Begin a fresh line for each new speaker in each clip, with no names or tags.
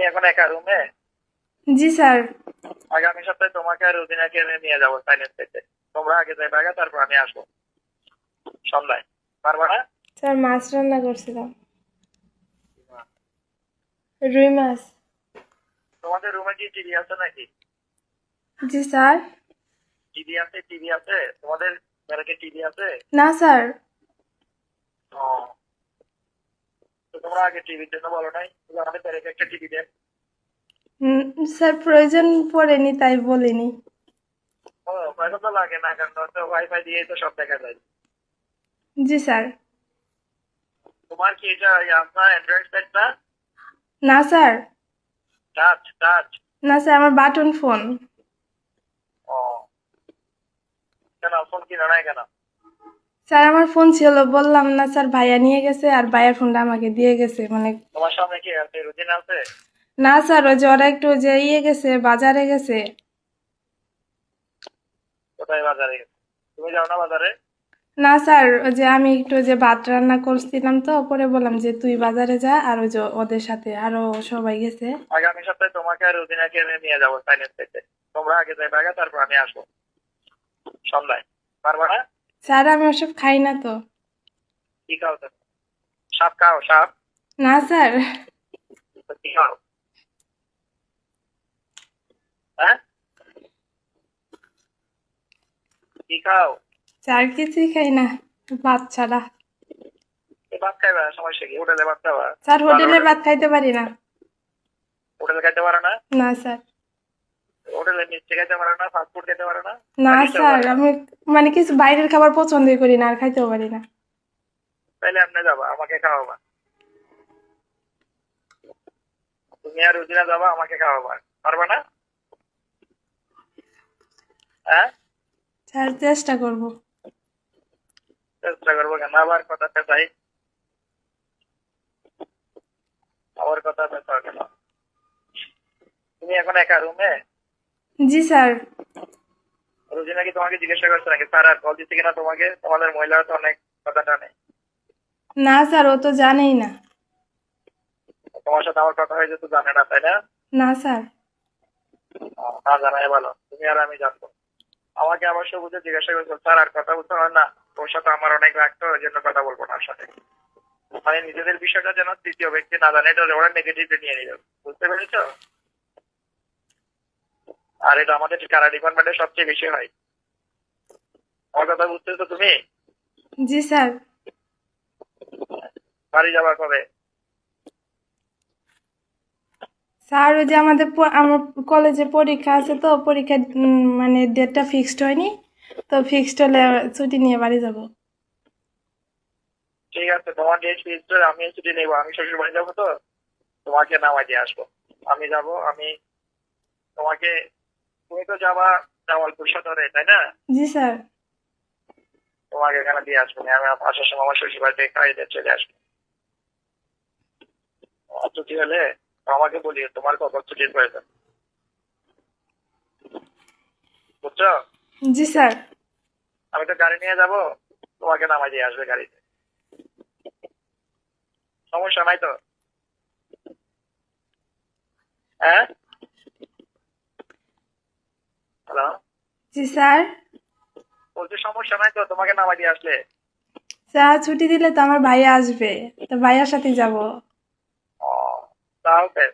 তুমি এখন একা রুমে?
জি স্যার।
আগামী সপ্তাহে তোমাকে আর রুদিনাকে নিয়ে যাবো সাইলেন্স থেকে। তোমরা আগে যাই বাগা, তারপর আমি আসবো সন্ধ্যায়। পারবা না?
স্যার মাছ রান্না করছিলাম, রুই মাছ।
তোমাদের রুমে কি টিভি আছে নাকি?
জি স্যার।
টিভি আছে, টিভি আছে তোমাদের ঘরে? টিভি আছে?
না স্যার।
ও, তো তোমরা আগে টিভির জন্য বলো নাই যে আমাদের ঘরে একটা টিভি দেন?
স্যার প্রয়োজন পড়েনি তাই বলিনি।
ও, পয়সা তো লাগে না, কারণ তো ওয়াইফাই দিয়ে তো সব দেখা যায়।
জি স্যার।
তোমার কি এটা আপনার অ্যান্ড্রয়েড সেট না?
না স্যার।
Touch touch?
না স্যার, আমার বাটন ফোন।
ও, কেন ফোন কিনো নাই কেন?
স্যার আমার ফোন ছিল, বললাম না স্যার, ভাইয়া নিয়ে গেছে আর ভাইয়ার ফোনটা আমাকে দিয়ে গেছে মানে।
তোমার সামনে কি আছে, রুদিন আছে?
না স্যার, ওই যে ওরা একটু যে গেছে, বাজারে গেছে।
কোথায় বাজারে গেছে? তুমি যাও না বাজারে?
না স্যার, ওই যে আমি একটু যে ভাত রান্না করছিলাম তো, পরে বললাম যে তুই বাজারে যা, আর ওই যে ওদের সাথে আরো সবাই গেছে।
আগামী সপ্তাহে তোমাকে আর রুদিনাকে নিয়ে যাবো সাইলেন্স থেকে। তোমরা আগে যাই বাগা, তারপর আমি আসবো সন্ধ্যায়। পারবা না?
স্যার আমি ওসব খাই না তো।
কি খাও তুমি? সাপ খাও? সাপ?
না স্যার।
তো কি খাও? হ্যাঁ, কি খাও?
স্যার কিছুই খাই না, ভাত ছাড়া।
এই ভাত খাইবা, সমস্যা কি? হোটেলে ভাত খাবা?
স্যার
ভালো
হোটেলের
হোটেল।
ভাত খাইতে পারি না।
হোটেলে খাইতে পারো না?
না স্যার।
হোটেলে মিষ্টি খাইতে পারো না? ফাস্ট ফুড খেতে পারো না?
না
নালিশও
স্যার,
পারো না?
আমি মানে কিছু বাইরের খাবার পছন্দই করি না আর খাইতেও পারি না।
তাইলে আপনি যাবা, আমাকে খাওয়াবা। তুমি আর রুদিনা যাবা, আমাকে খাওয়াবা। পারবা না? হ্যাঁ,
স্যার চেষ্টা করব।
চেষ্টা করবো কেন? আবার কথা পেঁচাই, আবার কথা পেঁচাও কেন? তুমি এখন একা রুমে?
জি স্যার।
রুজিনা কি তোমাকে জিজ্ঞাসা করছে নাকি স্যার আর কল দিচ্ছে কিনা তোমাকে? তোমাদের মহিলারা তো অনেক কথা জানে।
না স্যার, ও তো জানেই না।
তোমার সাথে আমার কথা হয়েছে তো জানে না, তাই না?
না স্যার।
না জানাই ভালো, তুমি আর আমি জানবো। আমাকে আবার সবুজে জিজ্ঞাসা করছো স্যার আর কথা বলতে হয় না? ওর সাথে আমার অনেক রাখতো, ওই জন্য কথা বলবো না ওর সাথে। মানে নিজেদের বিষয়টা যেন তৃতীয় ব্যক্তি না জানে, এটা ওরা নেগেটিভলি নিয়ে নিল। বুঝতে পেরেছো? আর এটা আমাদের কারা ডিপার্টমেন্টে সবচেয়ে বেশি হয়। আমার কথা বুঝতেছো তুমি?
জি স্যার।
বাড়ি যাবা কবে?
স্যার ওই যে আমার কলেজে পরীক্ষা আছে তো, পরীক্ষা মানে ডেটটা ফিক্সড হয়নি, তো ফিক্সড হলে ছুটি নিয়ে বাড়ি যাব।
ঠিক আছে, তোমার ডেট ফিক্সড হলে আমি ছুটি নেবো, আমি শ্বশুর বাড়ি যাবো তো, তোমাকে নামাই দিয়ে আসবো। আমি যাব, আমি তোমাকে, তুমি তো যাবা জামালপুর সদরে, তাই না?
জি স্যার।
তোমাকে এখানে দিয়ে আসবো, আমি আসার সময় আমার শ্বশুর বাড়ি থেকে খাইয়ে দিয়ে চলে আসবো। ছুটি হলে আমাকে বলিও তোমার কখন ছুটির প্রয়োজন। বুঝছো?
জি স্যার।
আমি তো গাড়ি নিয়ে যাব, তোমাকে নামাই দিয়ে আসবে গাড়িতে। সমস্যা নাই তো? হ্যাঁ, হ্যালো,
জি স্যার।
বলছি সমস্যা নাই তো তোমাকে নামাই দিয়ে আসলে?
স্যার ছুটি দিলে তো আমার ভাইয়া আসবে, তো ভাইয়ার সাথে যাব।
ও, তাও বেশ।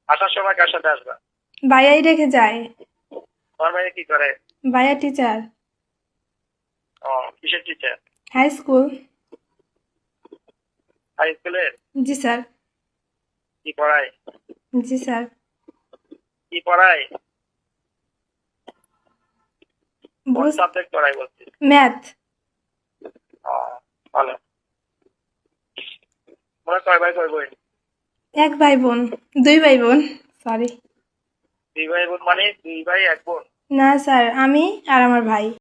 আসার সময় কার সাথে আসবা?
ভাইয়াই রেখে যায়।
তোমার ভাই কি করে?
ভাইয়া টিচার।
ও, কিসের টিচার?
High school.
হাই স্কুলের?
জি স্যার।
কি পড়ায়?
জি স্যার।
কি পড়ায়? কোন
বুঝ
সাবজেক্ট পড়ায় বলছি?
ম্যাথ।
ও, ভালো। তোমরা কয় ভাই কয় বোন?
এক ভাই বোন, দুই ভাই বোন, সরি।
দুই ভাই বোন মানে দুই ভাই এক বোন?
না স্যার, আমি আর আমার ভাই।